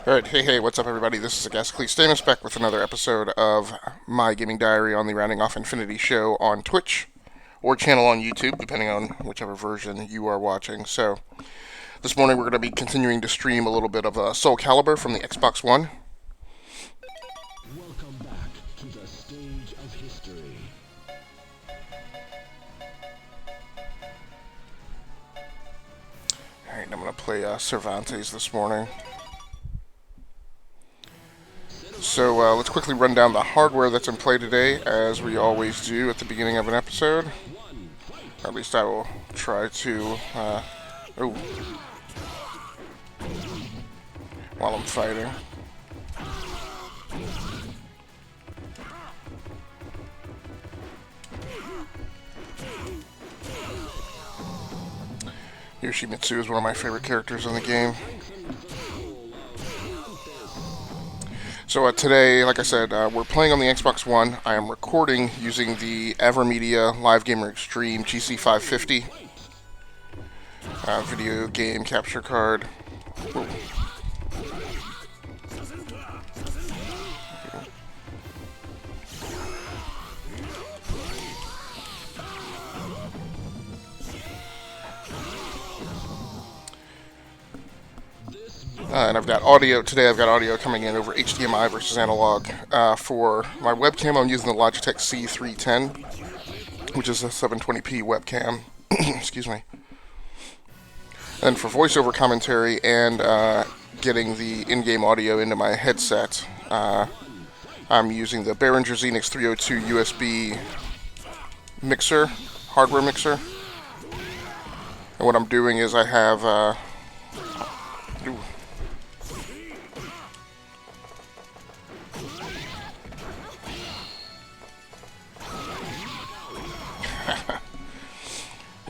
Alright, hey, what's up everybody? This is Kilik Stamus back with another episode of my gaming diary on the Rounding Off Infinity show on Twitch, or channel on YouTube, depending on whichever version you are watching. So, this morning we're going to be continuing to stream a little bit of SoulCalibur from the Xbox One. Welcome back to the stage of history. Alright, I'm going to play Cervantes this morning. So let's quickly run down the hardware that's in play today, as we always do at the beginning of an episode. Or at least I will try to, while I'm fighting. Yoshimitsu is one of my favorite characters in the game. So today, like I said, we're playing on the Xbox One. I am recording using the AverMedia Live Gamer Extreme GC550 video game capture card. Ooh. And I've got audio today. I've got audio coming in over HDMI versus analog. For my webcam, I'm using the Logitech C310, which is a 720p webcam. Excuse me. And for voiceover commentary and getting the in-game audio into my headset, I'm using the Behringer Xenix 302 USB mixer, hardware mixer. And what I'm doing is I have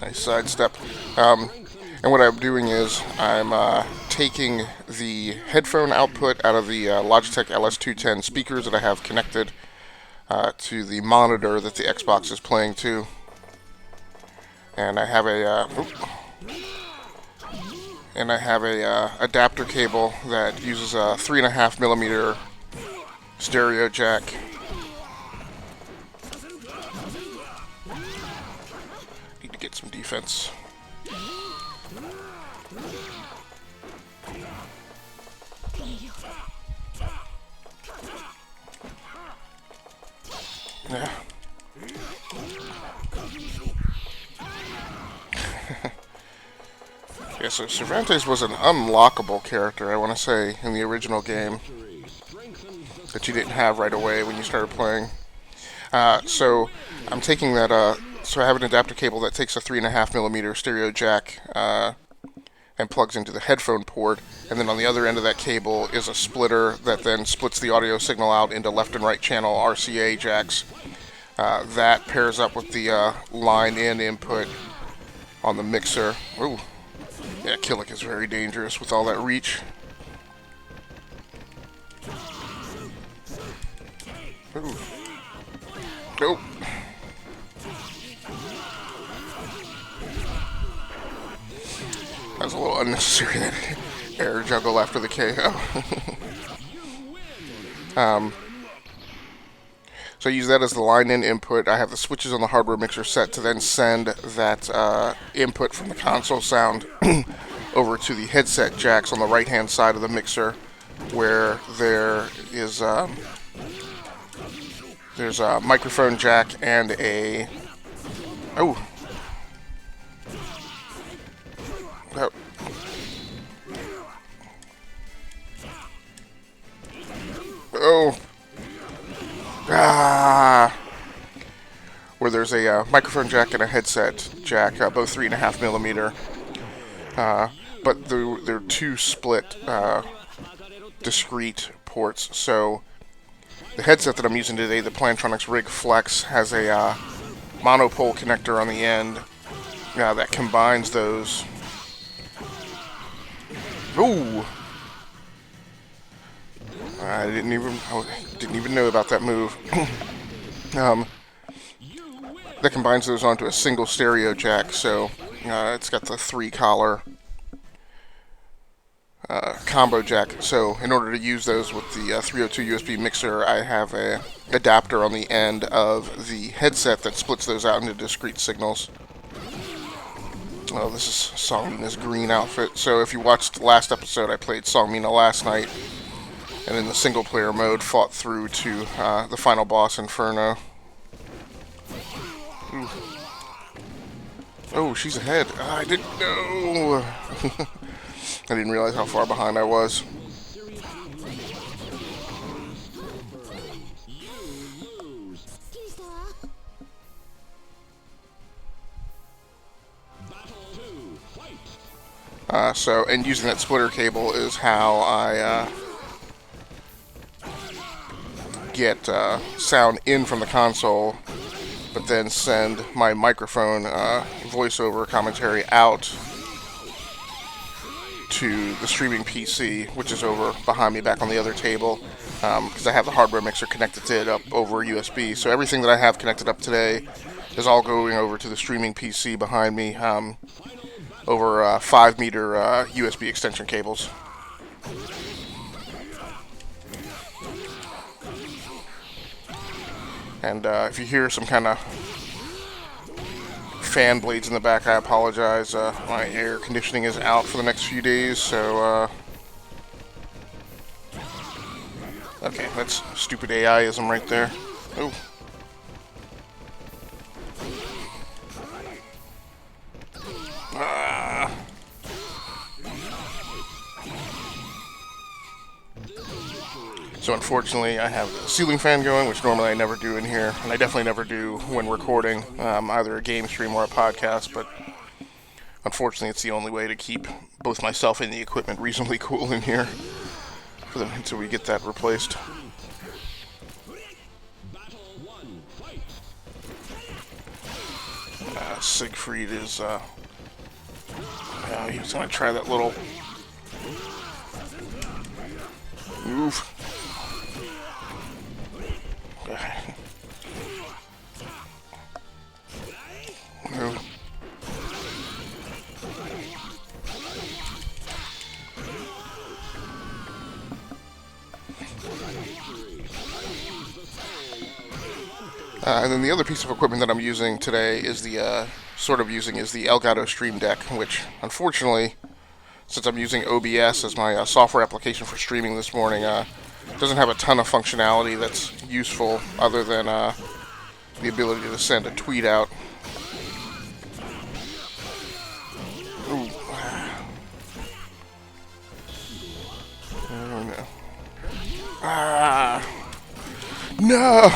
nice sidestep. And what I'm doing is I'm taking the headphone output out of the Logitech LS210 speakers that I have connected to the monitor that the Xbox is playing to, and I have a adapter cable that uses a 3.5mm stereo jack. Need to get some defense. Yeah. Yeah, so Cervantes was an unlockable character, I want to say, in the original game, that you didn't have right away when you started playing. So I'm taking that, so I have an adapter cable that takes a 3.5mm stereo jack and plugs into the headphone port, and then on the other end of that cable is a splitter that then splits the audio signal out into left and right channel RCA jacks. That pairs up with the line-in input on the mixer. Ooh. Yeah, Kilik is very dangerous with all that reach. Ooh. Nope. That was a little unnecessary, that air juggle after the KO. So I use that as the line-in input. I have the switches on the hardware mixer set to then send that input from the console sound over to the headset jacks on the right-hand side of the mixer, where there's a microphone jack and a oh. Where there's a microphone jack and a headset jack, both 3.5mm, but they're two split discrete ports. So the headset that I'm using today, the Plantronics Rig Flex, has a monopole connector on the end that combines those. Ooh! I didn't even know about that move. That combines those onto a single stereo jack, so it's got the 3 collar combo jack. So in order to use those with the 302 USB mixer, I have a adapter on the end of the headset that splits those out into discrete signals. Oh, this is Songmina's green outfit. So if you watched the last episode, I played Songmina last night, and in the single player mode fought through to the final boss, Inferno. Ooh. Oh, she's ahead. I didn't know. I didn't realize how far behind I was. And using that splitter cable is how I get sound in from the console, but then send my microphone voiceover commentary out to the streaming PC, which is over behind me back on the other table, because I have the hardware mixer connected to it up over USB. So everything that I have connected up today is all going over to the streaming PC behind me over 5-meter USB extension cables. And if you hear some kind of fan blades in the back, I apologize. My air conditioning is out for the next few days, so okay, that's stupid AIism right there. Oh. So unfortunately, I have the ceiling fan going, which normally I never do in here, and I definitely never do when recording either a game stream or a podcast, but unfortunately it's the only way to keep both myself and the equipment reasonably cool in here until we get that replaced. Siegfried is, he was going to try that little move. No. And then the other piece of equipment that I'm using today is the Elgato Stream Deck, which unfortunately, since I'm using OBS as my software application for streaming this morning, doesn't have a ton of functionality that's useful other than the ability to send a tweet out. Ooh. Oh no. No!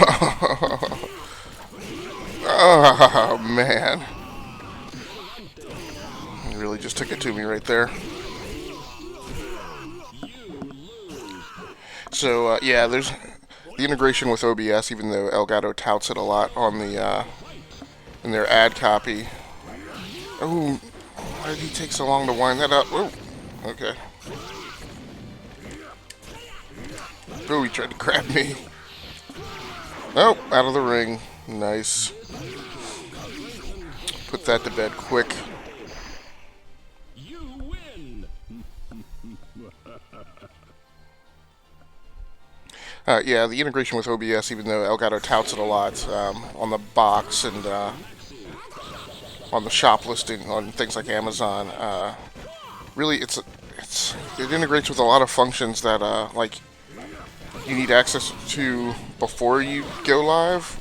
Oh man. He really just took it to me right there. So, yeah, there's the integration with OBS, even though Elgato touts it a lot on the, in their ad copy. Oh, why did he take so long to wind that up? Oh, okay. Oh, he tried to grab me. Oh, out of the ring. Nice. Put that to bed quick. Yeah, the integration with OBS, even though Elgato touts it a lot on the box and on the shop listing on things like Amazon, really it integrates with a lot of functions that like you need access to before you go live.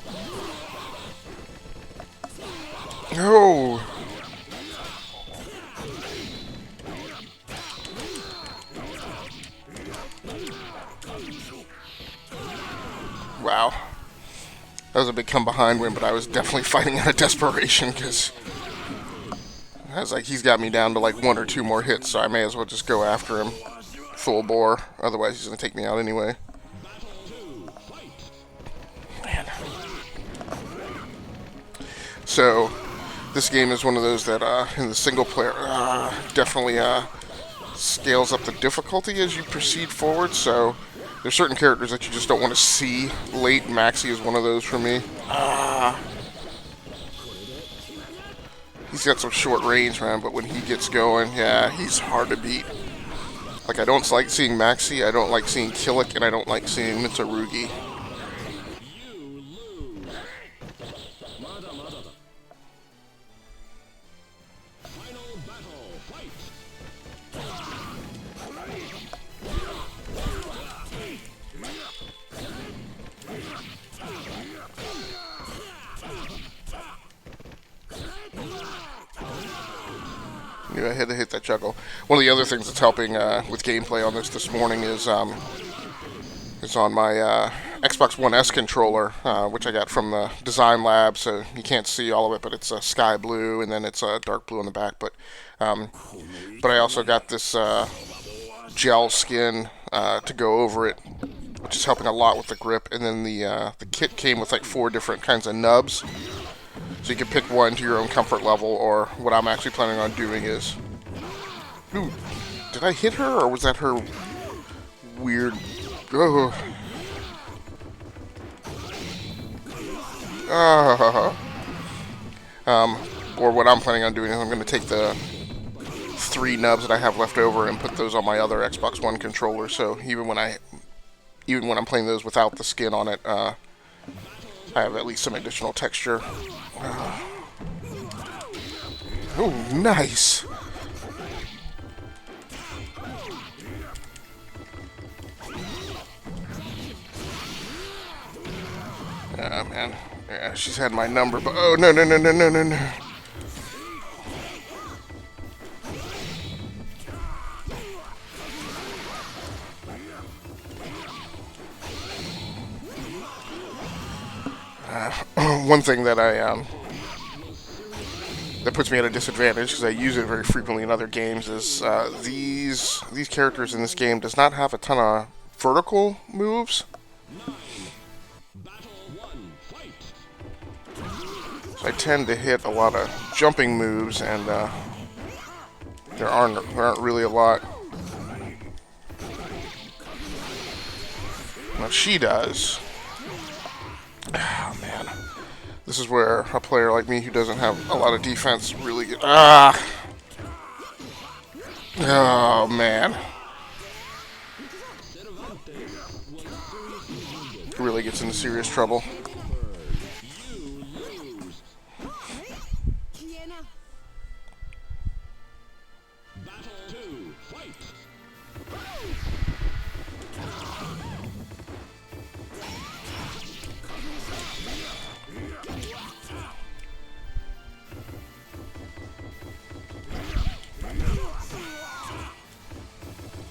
No. Wow. That was a big come behind win, but I was definitely fighting out of desperation because I was like, he's got me down to like 1 or 2 more hits, so I may as well just go after him full bore. Otherwise, he's going to take me out anyway. Man. So, this game is one of those that in the single player definitely scales up the difficulty as you proceed forward, so there's certain characters that you just don't want to see late. Maxi is one of those for me. He's got some short range, man, but when he gets going, yeah, he's hard to beat. Like, I don't like seeing Maxi, I don't like seeing Kilik, and I don't like seeing Mitsurugi. You lose. Mada mada. Final battle. Fight. Knew I had to hit that juggle. One of the other things that's helping with gameplay on this morning is on my Xbox One S controller, which I got from the design lab. So you can't see all of it, but it's sky blue, and then it's dark blue on the back. But I also got this gel skin to go over it, which is helping a lot with the grip. And then the kit came with like 4 different kinds of nubs. So you can pick one to your own comfort level, or what I'm actually planning on doing is... Ooh, did I hit her, or was that her weird... Oh. Or what I'm planning on doing is I'm going to take the 3 nubs that I have left over and put those on my other Xbox One controller, so even when I'm playing those without the skin on it, I have at least some additional texture. Oh, nice! Man. Yeah, she's had my number, but... Oh, no, no, no, no, no, no, no. One thing that that puts me at a disadvantage, because I use it very frequently in other games, is these characters in this game does not have a ton of vertical moves. So I tend to hit a lot of jumping moves, and there aren't really a lot. Now she does. Oh, man. This is where a player like me who doesn't have a lot of defense really get... Ah! Oh, man. Really gets into serious trouble.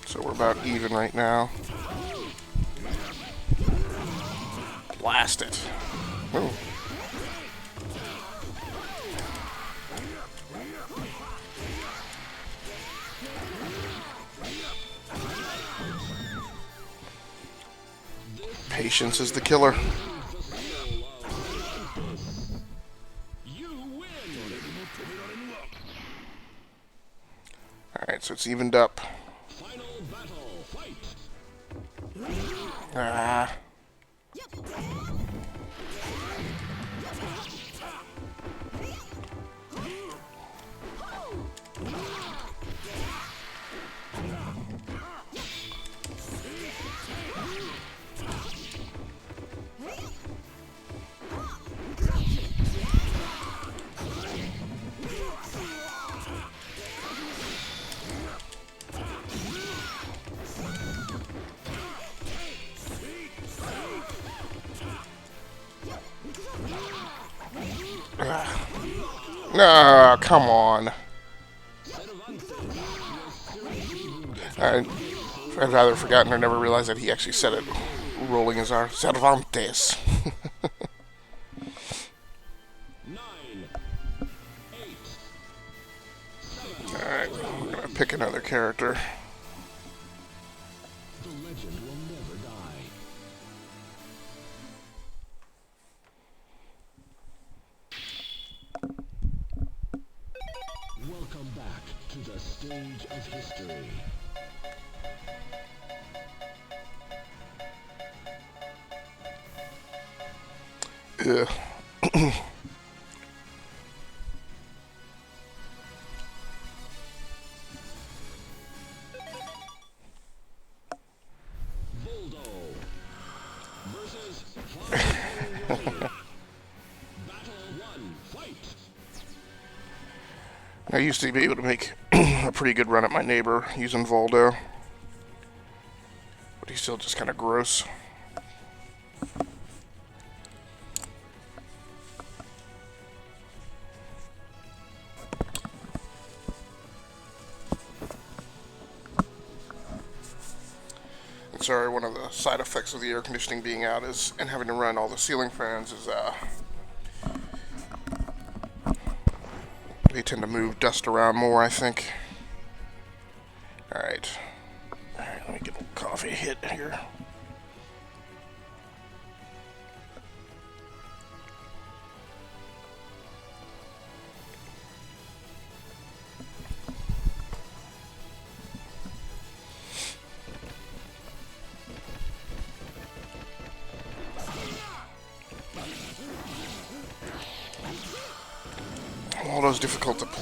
So we're about even right now. Blast it. Ooh. Patience is the killer. Alright, so it's evened up. Ah. No, come on. I'd rather forgotten or never realized that he actually said it, rolling his R. Cervantes. Alright, we're gonna pick another character. The legend will never die. Welcome back to the stage of history. Yeah. I used to be able to make a pretty good run at my neighbor using Voldo, but he's still just kind of gross. And sorry, one of the side effects of the air conditioning being out is, and having to run all the ceiling fans is, they tend to move dust around more, I think. Alright. Alright, let me get a coffee hit here.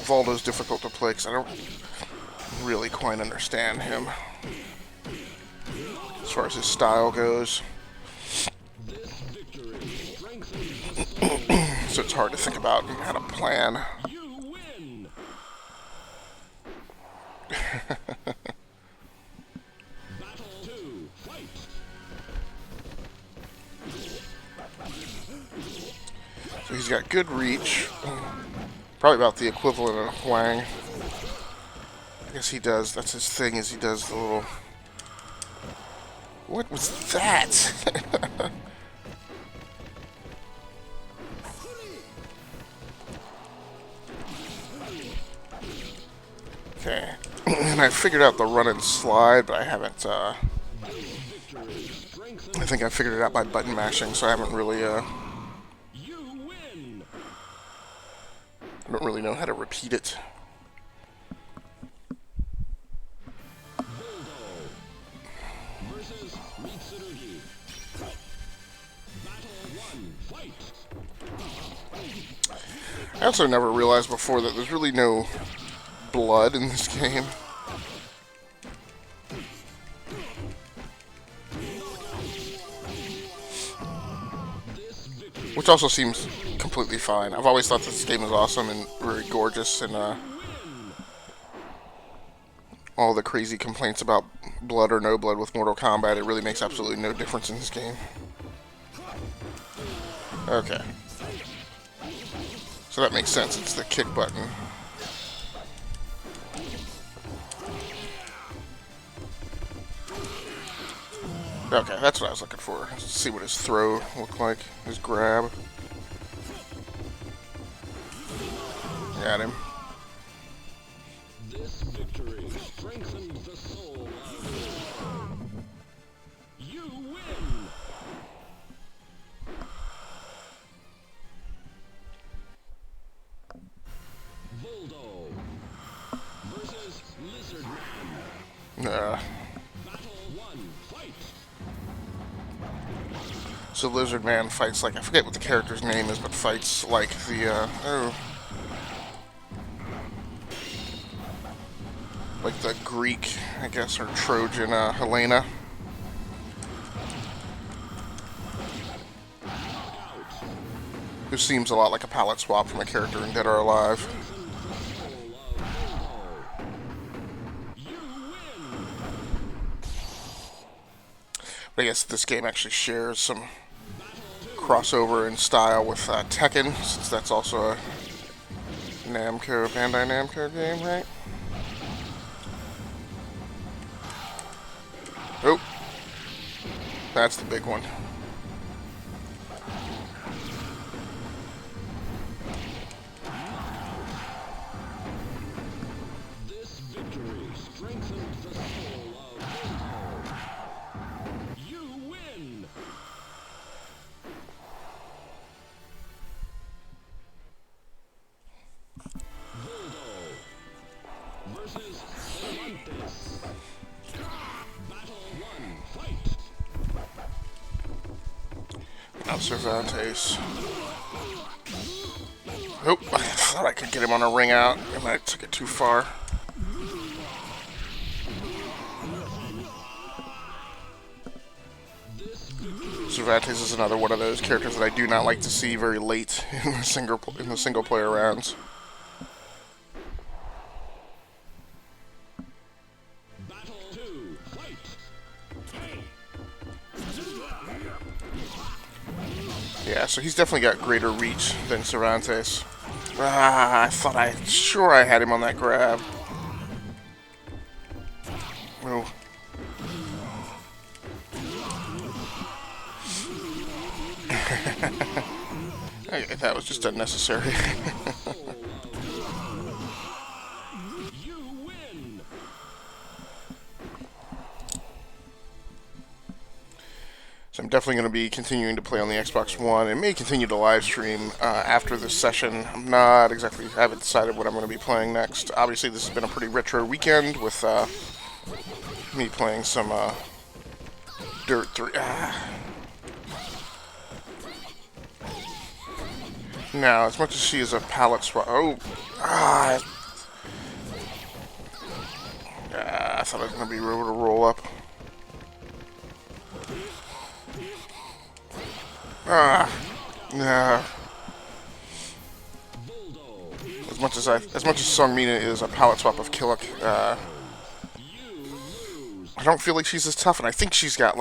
Voldo's difficult to play because I don't really quite understand him as far as his style goes. So it's hard to think about how to plan. So he's got good reach. Probably about the equivalent of Huang. I guess he does. That's his thing, is he does the little... What was that? Okay. And I figured out the run and slide, but I haven't, I think I figured it out by button mashing, so I haven't really, I don't really know how to repeat it. Versus Mitsurugi. Battle 1, fight! I also never realized before that there's really no blood in this game. Which also seems completely fine. I've always thought this game was awesome and very gorgeous, and all the crazy complaints about blood or no blood with Mortal Kombat, it really makes absolutely no difference in this game. Okay. So that makes sense, it's the kick button. Okay, that's what I was looking for. Let's see what his throw looked like, his grab. Got him. This victory strengthens the soul of you win! Voldo versus Lizard Man. Battle 1, fight! So Lizard Man fights like, I forget what the character's name is, but fights like the, like the Greek, I guess, or Trojan, Helena. Who seems a lot like a palette swap from a character in Dead or Alive. But I guess this game actually shares some crossover in style with Tekken, since that's also a Namco, Bandai Namco game, right? Oh, that's the big one. This victory strengthens the soul of Voldo. You win! Voldo versus Cervantes. Battle 1, fight! Now Cervantes. Oh, I thought I could get him on a ring out, and I took it too far. Cervantes is another one of those characters that I do not like to see very late in the single player rounds. Battle 2, fight! Yeah, so he's definitely got greater reach than Cervantes. Ah, sure I had him on that grab. Oh. That was just unnecessary. You win! So I'm definitely going to be continuing to play on the Xbox One and may continue to live stream after this session. I haven't decided what I'm going to be playing next. Obviously, this has been a pretty retro weekend with me playing some Dirt 3. Now, as much as she is a palette swap. I thought I was going to be able to roll up. Nah. As much as Songmina is a palette swap of Kilik, I don't feel like she's as tough, and I think she's got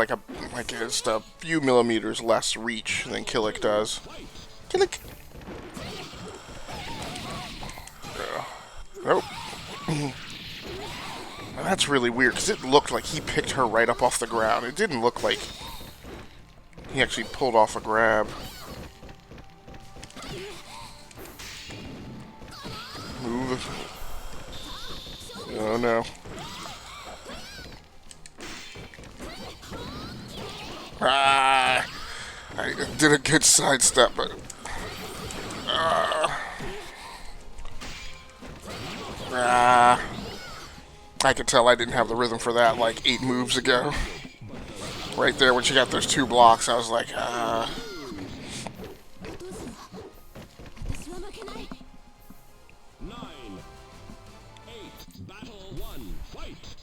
just a few millimeters less reach than Kilik does. Kilik. Nope. That's really weird, because it looked like he picked her right up off the ground. It didn't look like he actually pulled off a grab. Move. Oh no. I did a good sidestep, but I could tell I didn't have the rhythm for that like 8 moves ago. Right there when she got those 2 blocks, I was like, 9, 8, battle 1, fight!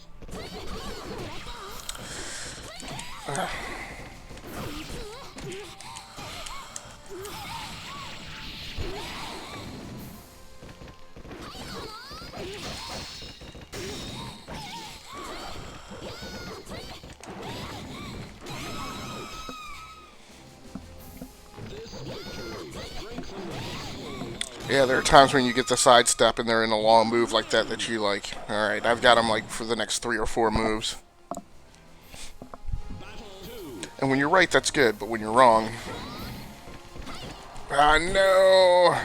yeah, there are times when you get the sidestep and they're in a long move like that you like, alright, I've got them like for the next 3 or 4 moves. And when you're right, that's good, but when you're wrong... no!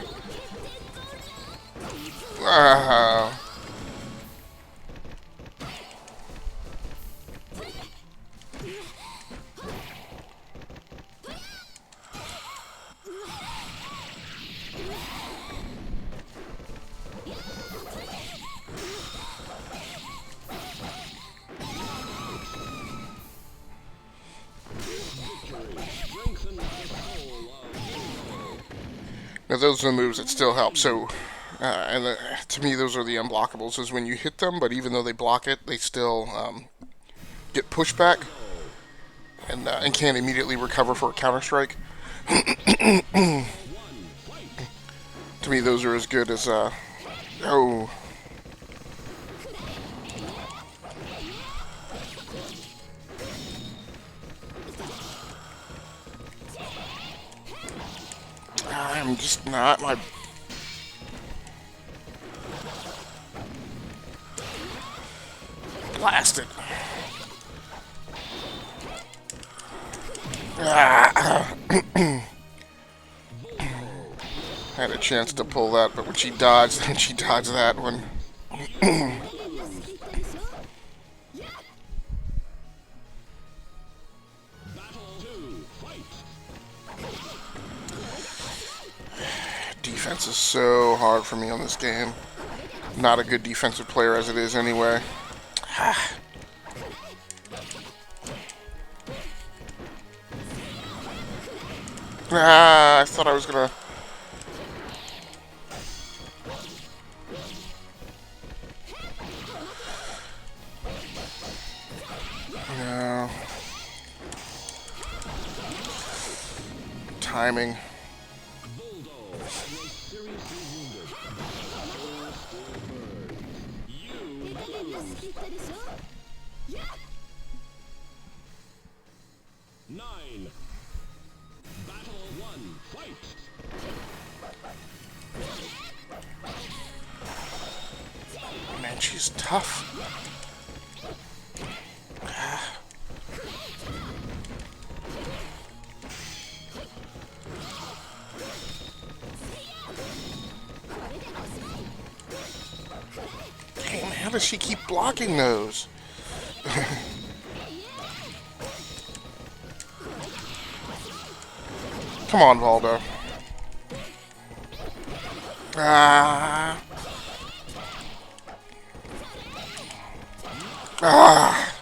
Now those are the moves that still help. So, to me, those are the unblockables. Is when you hit them, but even though they block it, they still get pushed back and can't immediately recover for a counter strike. To me, those are as good as oh. I'm just not my... Blasted. Had a chance to pull that, but when she dodged, then she dodged that one. Defense is so hard for me on this game. Not a good defensive player as it is anyway. I thought I was gonna... No. timing. Nine. Battle one. Fight. Man, she's tough. Damn, how does she keep blocking those? Come on, Valdo. Ah. Ah.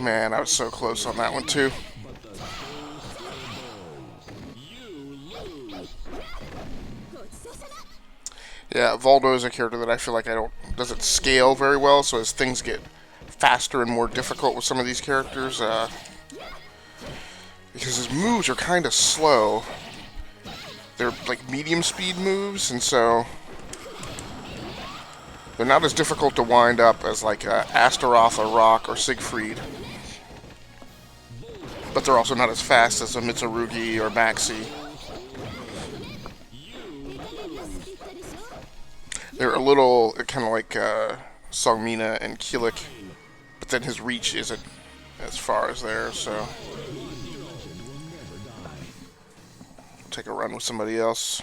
Man, I was so close on that one, too. Yeah, Valdo is a character that I feel like doesn't scale very well, so as things get faster and more difficult with some of these characters, because his moves are kind of slow. They're like medium speed moves, and so they're not as difficult to wind up as like Astaroth or Rock or Siegfried. But they're also not as fast as a Mitsurugi or Maxi. They're a little kind of like Songmina and Kilik, but then his reach isn't as far as theirs, so take a run with somebody else.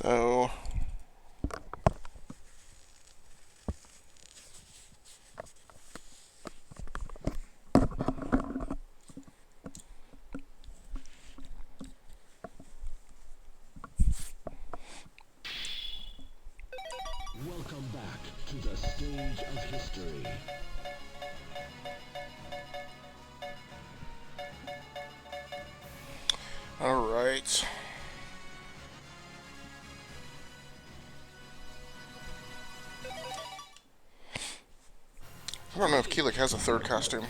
So Welcome back to the stage of history. all right. I don't know if Kilik has a third costume.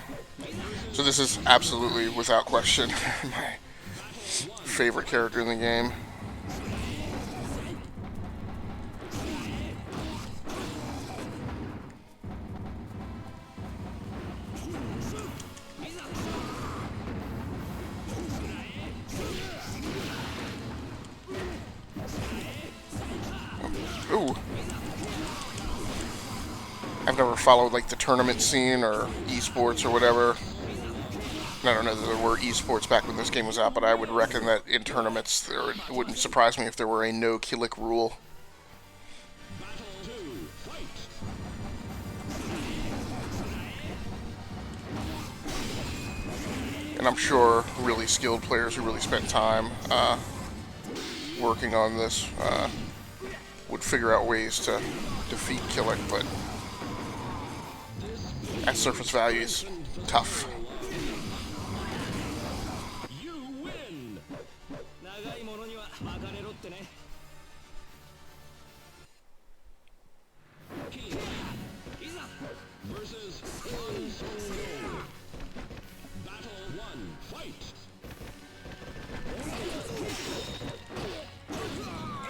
So this is absolutely, without question, my favorite character in the game. Ooh. I've never followed like the tournament scene or esports or whatever. I don't know that there were esports back when this game was out, but I would reckon that in tournaments it wouldn't surprise me if there were a no Kilik rule. And I'm sure really skilled players who really spent time working on this would figure out ways to defeat Kilik, but at surface value is tough.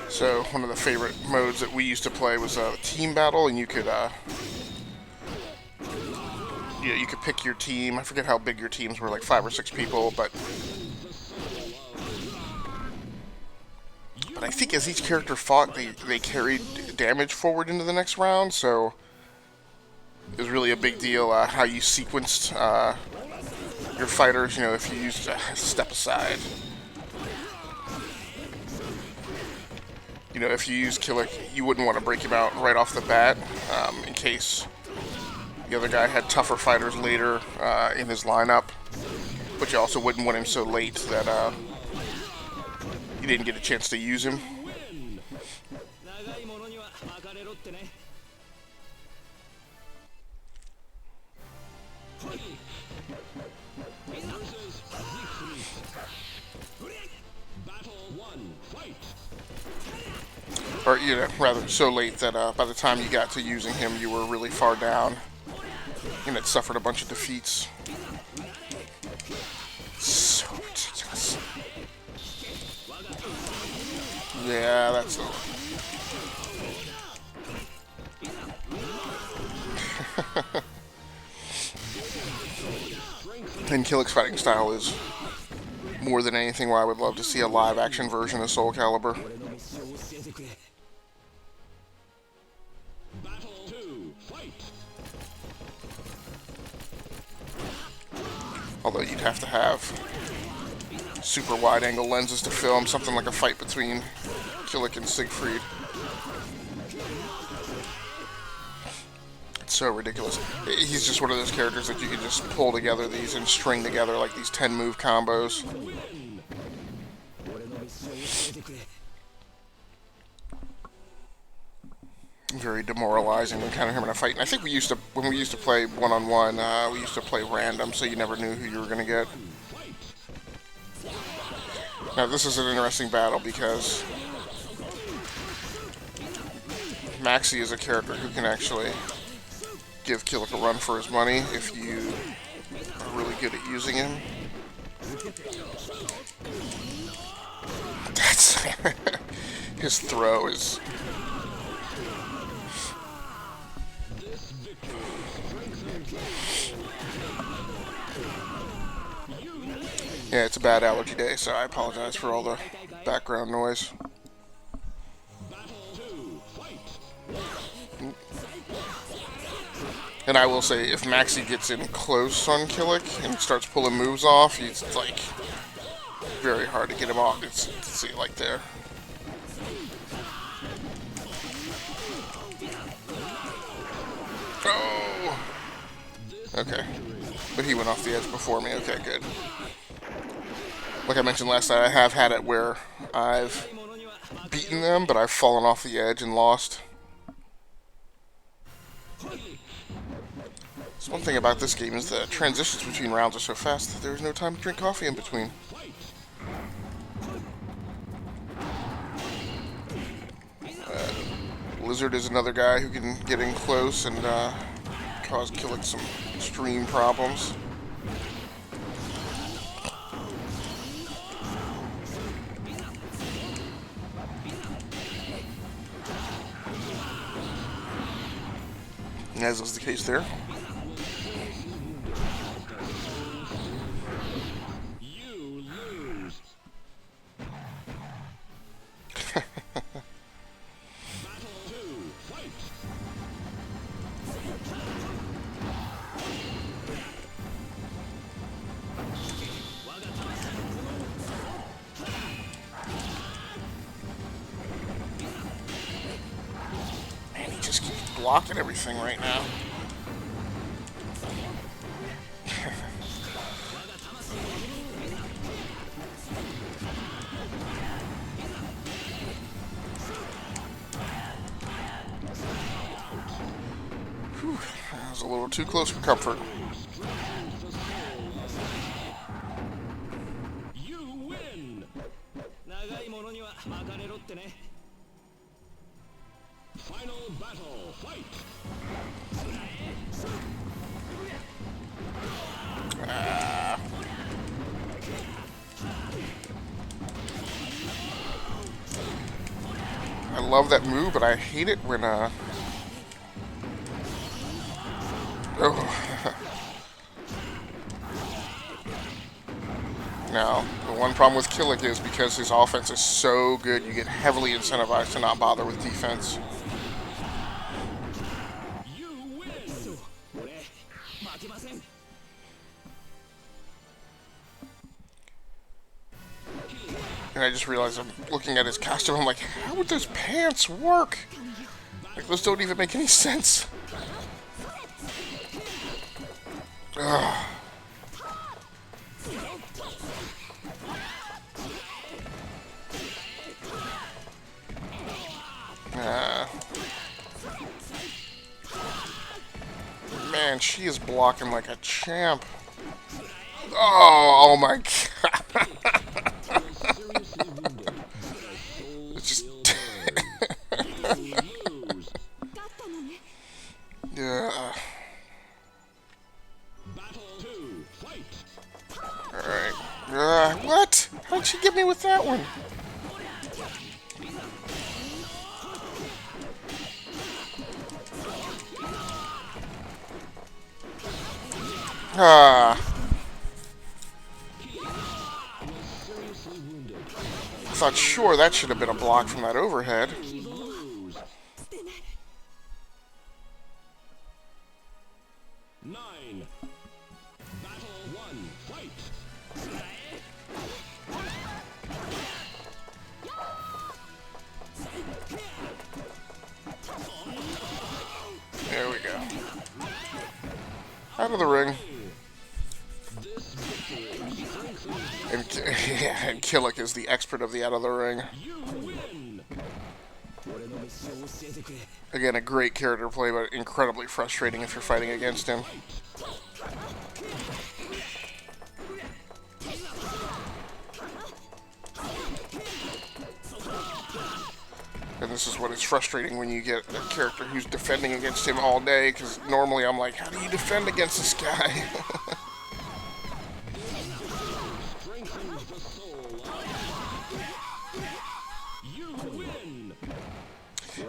So one of the favorite modes that we used to play was a team battle, and you could you could pick your team. I forget how big your teams were, like 5 or 6 people, but I think as each character fought, they carried damage forward into the next round, so it was really a big deal how you sequenced your fighters. You know, if you used step aside. You know, if you use Kilik, you wouldn't want to break him out right off the bat, in case the other guy had tougher fighters later in his lineup. But you also wouldn't want him so late that you didn't get a chance to use him. Or, you know, rather so late that by the time you got to using him, you were really far down. And it suffered a bunch of defeats. So ridiculous. Yeah, that's the one. And Kilik's fighting style is more than anything why I would love to see a live action version of SoulCalibur. Although you'd have to have super wide angle lenses to film something like a fight between Kilik and Siegfried. It's so ridiculous. He's just one of those characters that you can just pull together these and string together like these 10-move combos. Very demoralizing to encounter him in a fight. And I think we used to, when we used to play one-on-one, we used to play random, so you never knew who you were going to get. Now this is an interesting battle because Maxi is a character who can actually give Kilik a run for his money if you are really good at using him. That's his throw is. Yeah, it's a bad allergy day, so I apologize for all the background noise. And I will say, if Maxi gets in close on Kilik and starts pulling moves off, he's like very hard to get him off. It's see like there. Oh. Okay, but he went off the edge before me. Okay, good. Like I mentioned last night, I have had it where I've beaten them, but I've fallen off the edge and lost. So one thing about this game is the transitions between rounds are so fast that there is no time to drink coffee in between. Lizard is another guy who can get in close and cause Kilik some extreme problems. As was the case there. You lose. Battle 2, fight. Man, he just keeps blocking everything right now. Whew, that was a little too close for comfort. You win. Final battle, fight. I love that move, but I hate it when oh. Now, the one problem with Kilik is because his offense is so good, you get heavily incentivized to not bother with defense. You win. And I just realized I'm looking at his costume, I'm like, how would those pants work? Like, those don't even make any sense. Ugh. Man, she is blocking like a champ. Oh my god. It's just What? How'd she get me with that one? Ah. I thought sure that should have been a block from that overhead. 9. Battle 1. Fight. There we go. Out of the ring. And, yeah, and Kilik is the expert of the out of the ring. Again, a great character play, but incredibly frustrating if you're fighting against him. And this is what is frustrating when you get a character who's defending against him all day, because normally I'm like, how do you defend against this guy?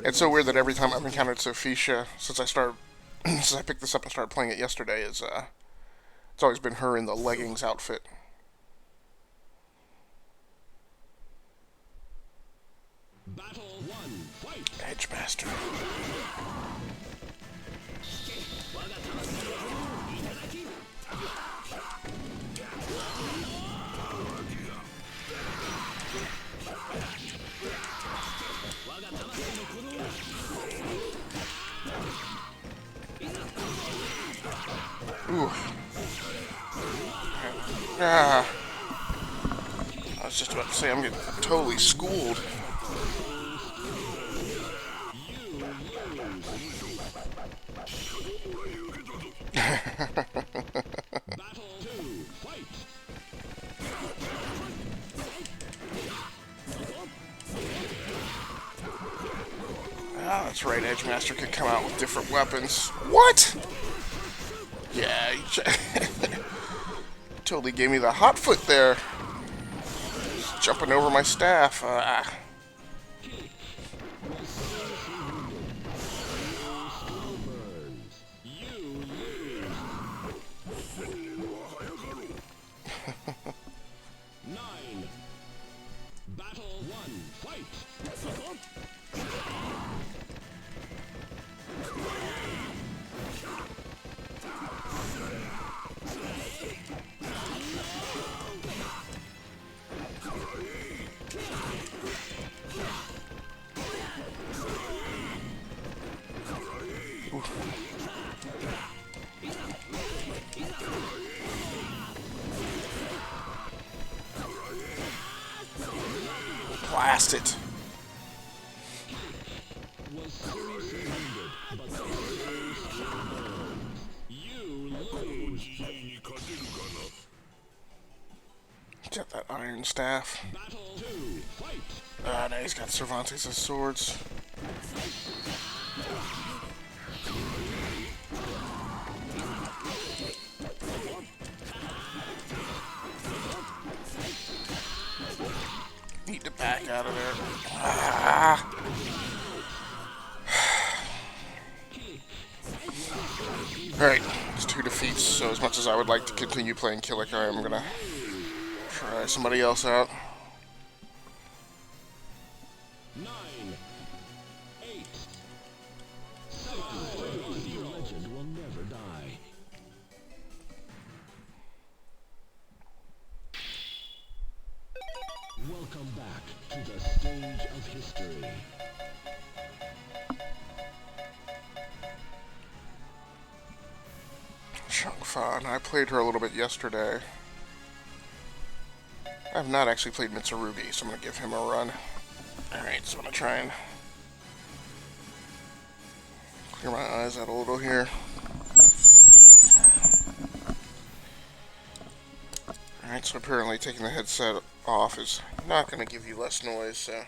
It's so weird that every time I've encountered Sophisha since I picked this up and started playing it yesterday, it's always been her in the leggings outfit. Battle 1. Fight. Edgemaster. Ooh. Ah. I was just about to say I'm getting totally schooled. Battle 2. Fight. Ah, that's right, Edgemaster could come out with different weapons. What? Yeah, he totally gave me the hot foot there. Just jumping over my staff. Battle 1. Fight. Blast it. Was seriously wounded, but you lose. Get that iron staff. Battle 2. Fight. Ah, now he's got Cervantes' swords. Need to back out of there. Ah. Alright, it's 2 defeats, so as much as I would like to continue playing Kilik, I am gonna try somebody else out. 9. 8. 7. Your legend will never die. Welcome back to the stage of history. Changfa, I played her a little bit yesterday. I have not actually played Mitsurugi, so I'm going to give him a run. Alright, so I'm going to try and clear my eyes out a little here. Alright, so apparently taking the headset off is not going to give you less noise, so...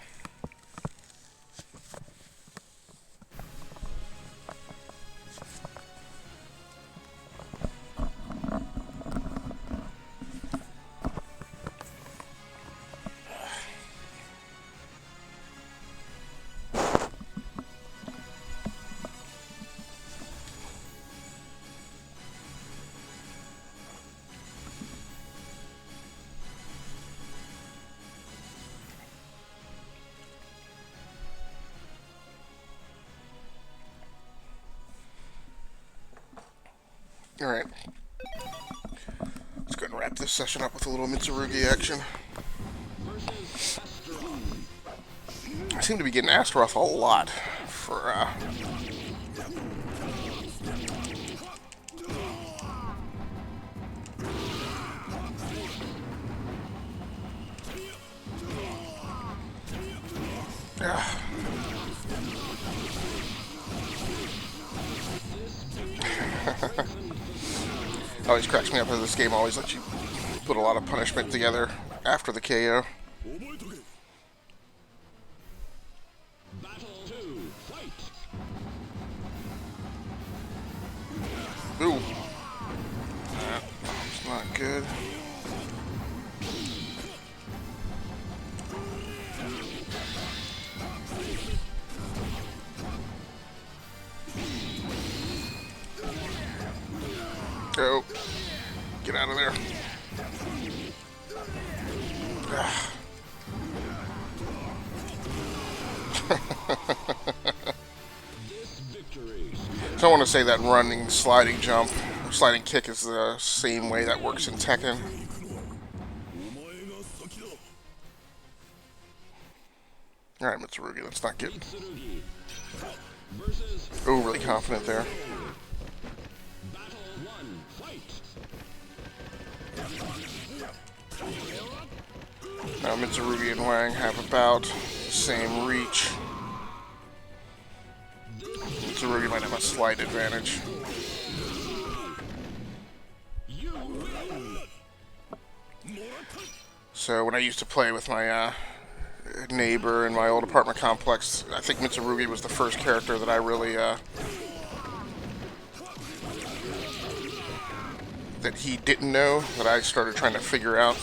Alright. Let's go ahead and wrap this session up with a little Mitsurugi action. I seem to be getting Astaroth a lot for, always cracks me up how this game always lets you put a lot of punishment together after the KO. Ooh. That's not good. Go. Get out of there. So I want to say that running, sliding jump, sliding kick is the same way that works in Tekken. Alright, Mitsurugi, let's not get overly confident there. Now Mitsurugi and Wang have about the same reach. Mitsurugi might have a slight advantage. So when I used to play with my neighbor in my old apartment complex, I think Mitsurugi was the first character that I really that he didn't know, that I started trying to figure out.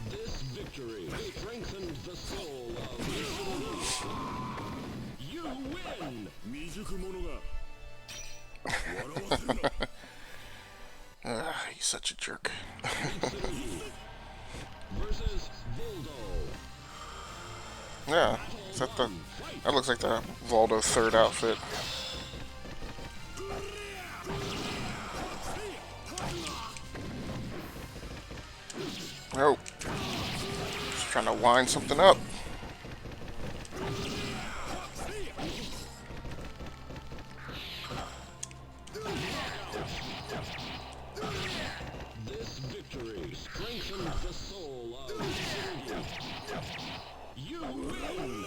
This victory strengthened the soul of Mitsurugi. You win! He's such a jerk. Versus Voldo. Yeah, is that the... That looks like the Voldo third outfit. Oh. Just trying to wind something up. This victory strengthened the soul of Mitsurugi. You win!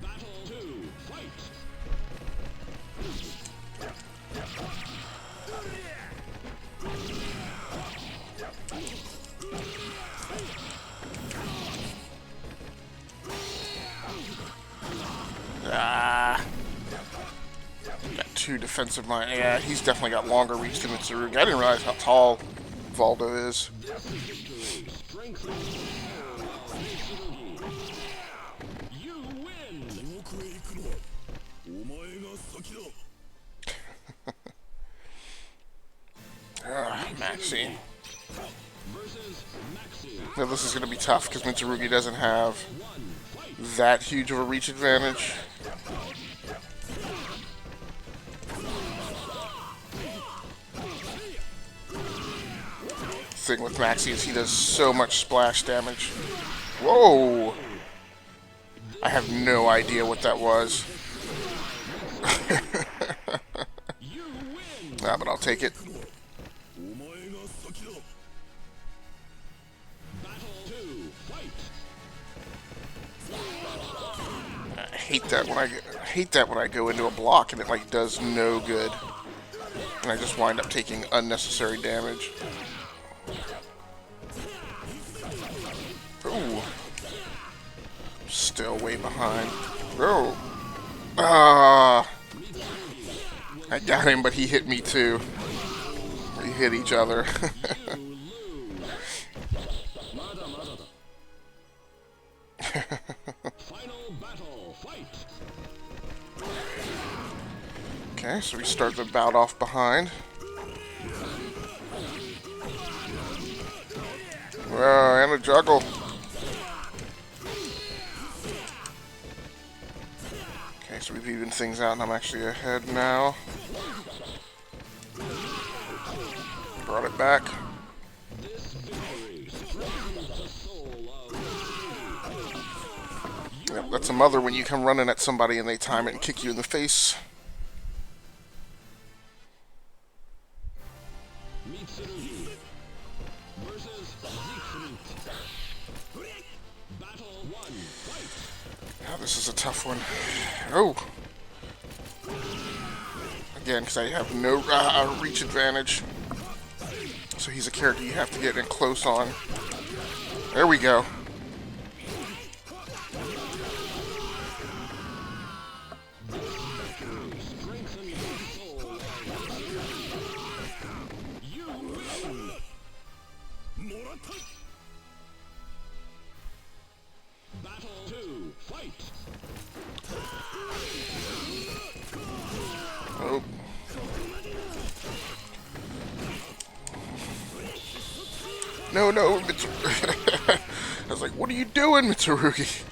Battle 2, fight! Got two defensive line. Yeah, he's definitely got longer reach than Mitsurugi. I didn't realize how tall Voldo is. This victory strengthens the soul of Mitsurugi. You win! Maxi. Versus Maxi. Now this is going to be tough because Mitsurugi doesn't have that huge of a reach advantage. Thing with Maxi is he does so much splash damage. Whoa! I have no idea what that was. Nah, but I'll take it. I hate that when I go into a block and it like does no good, and I just wind up taking unnecessary damage. Ooh. Still way behind. Oh. Ah. I got him, but he hit me too. We hit each other. Okay, so we start the bout off behind. And a juggle. Okay, so we've evened things out, and I'm actually ahead now. Brought it back. Yep, that's a mother when you come running at somebody and they time it and kick you in the face. Mitsurugi versus Battle 1, fight! Oh, this is a tough one. Oh! Again, because I have no reach advantage. So he's a character you have to get in close on. There we go. Battle 2, fight! Oh. No, no, I was like, what are you doing, Mitsurugi?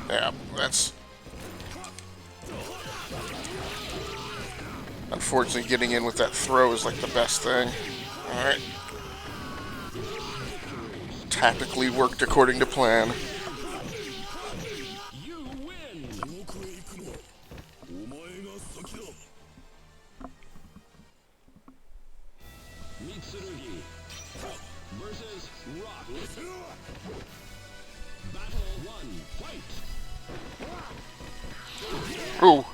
Yeah, that's... Unfortunately, getting in with that throw is like the best thing. Alright. Tactically worked according to plan. You win! Mitsurugi versus Rock. Battle 1, fight! Ooh.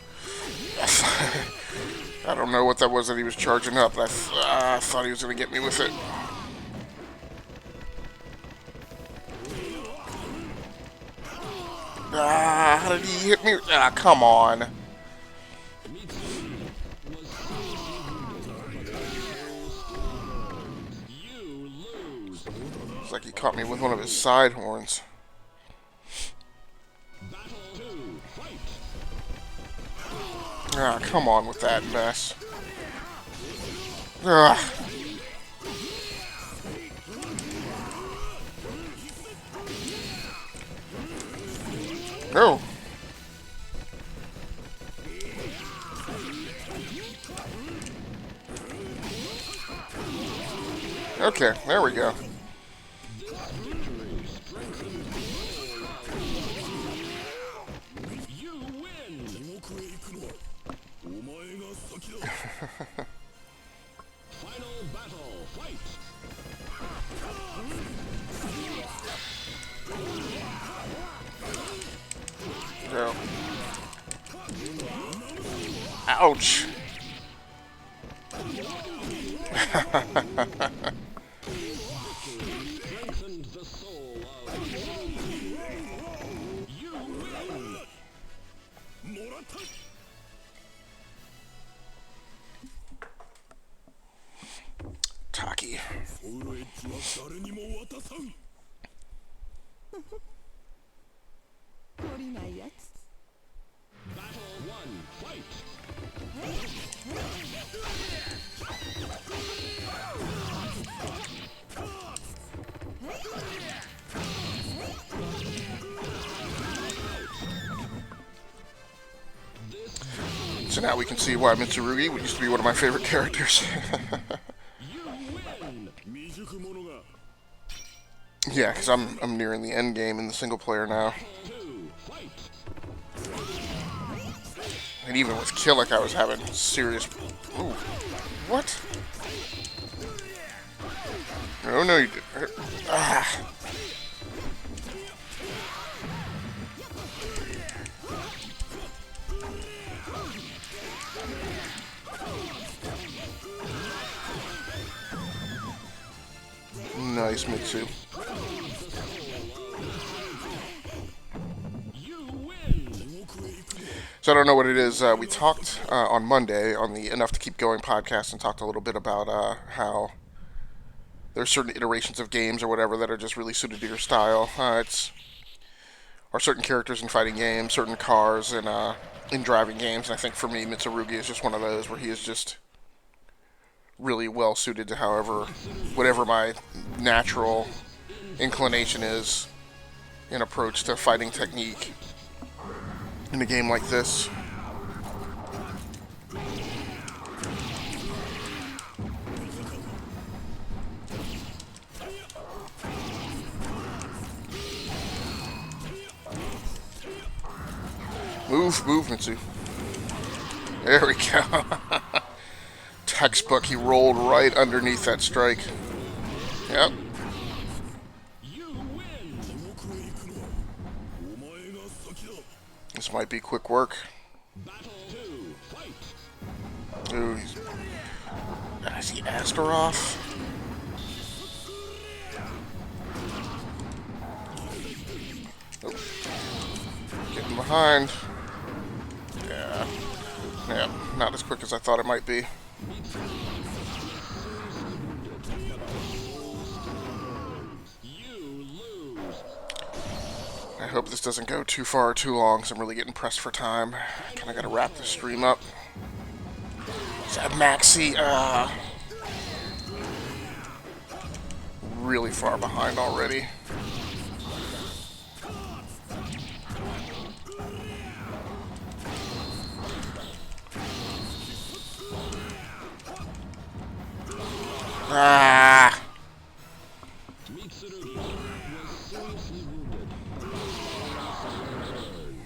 I don't know what that was that he was charging up, but I thought he was going to get me with it. How did he hit me? Come on. You lose! It's like he caught me with one of his side horns. Battle 2, fight! Come on with that mess. Ah. No. Okay, there we go. You win! Final battle, fight! Go. Ouch. Strengthened the soul of you win! Taki. Battle 1, fight! So now we can see why Mitsurugi used to be one of my favorite characters. You win! Yeah, because I'm nearing the end game in the single player now. 2, fight! And even with Kilik, I was having serious... Ooh. What? Oh, no, you didn't. Ah. Nice, Mitsu. You win! So I don't know what it is. We talked on Monday on the Enough to Keep Going podcast and talked a little bit about how there's certain iterations of games or whatever that are just really suited to your style. It's or certain characters in fighting games, certain cars in driving games. And I think for me, Mitsurugi is just one of those where he is just really well suited to whatever my natural inclination is in approach to fighting technique in a game like this. Move, Mitsu. There we go. Textbook, he rolled right underneath that strike. Yep. This might be quick work. Ooh, is he Astaroth? Oh. Getting behind. Yeah, not as quick as I thought it might be. I hope this doesn't go too far or too long, because I'm really getting pressed for time. Kind of got to wrap the stream up. Is that Maxi? Really far behind already. Ah!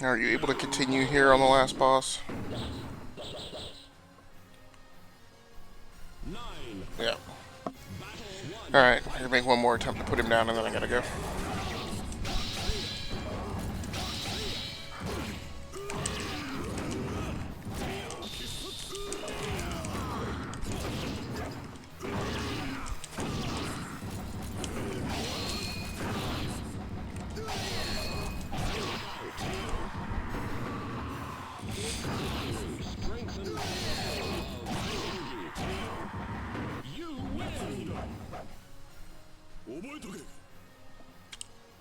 Are you able to continue here on the last boss? Yeah. Alright, I'm gonna make one more attempt to put him down and then I gotta go.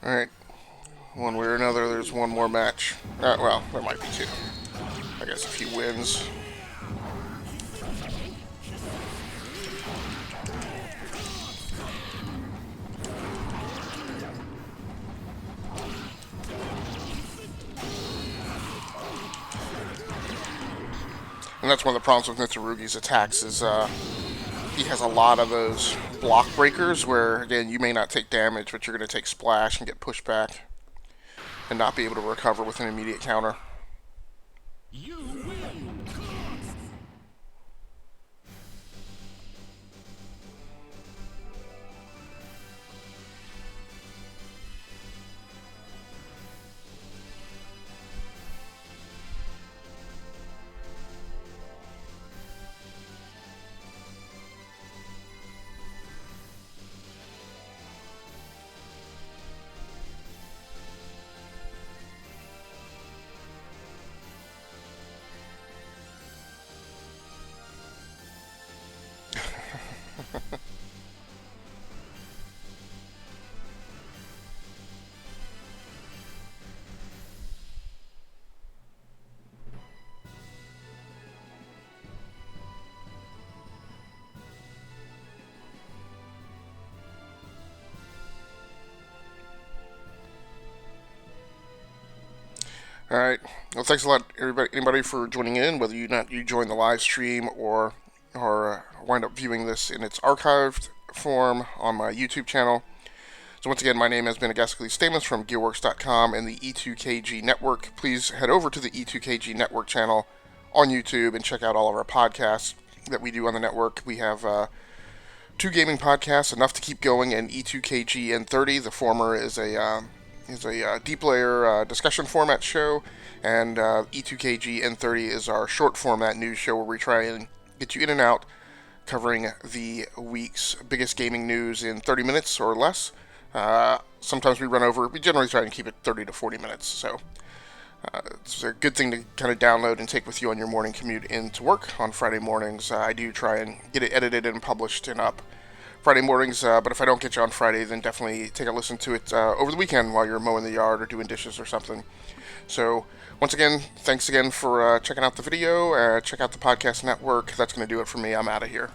Alright, one way or another, there's one more match. Well, there might be two. I guess if he wins. And that's one of the problems with Mitsurugi's attacks is he has a lot of those block breakers where, again, you may not take damage, but you're going to take splash and get pushed back and not be able to recover with an immediate counter. You win. Alright, well, thanks a lot, anybody for joining in, whether you join the live stream or wind up viewing this in its archived form on my YouTube channel. So once again, my name has been Agasically Stamus from Gearworks.com and the E2KG Network. Please head over to the E2KG Network channel on YouTube and check out all of our podcasts that we do on the network. We have 2 gaming podcasts, enough to keep going, and E2KG N30. The former is a deep layer discussion format show, and E2KG N30 is our short format news show where we try and get you in and out, covering the week's biggest gaming news in 30 minutes or less. Sometimes we run over. We generally try and keep it 30 to 40 minutes, so it's a good thing to kind of download and take with you on your morning commute into work on Friday mornings. I do try and get it edited and published and up Friday mornings. But if I don't get you on Friday, then definitely take a listen to it over the weekend while you're mowing the yard or doing dishes or something. So, once again, thanks again for checking out the video. Check out the podcast network. That's going to do it for me. I'm out of here.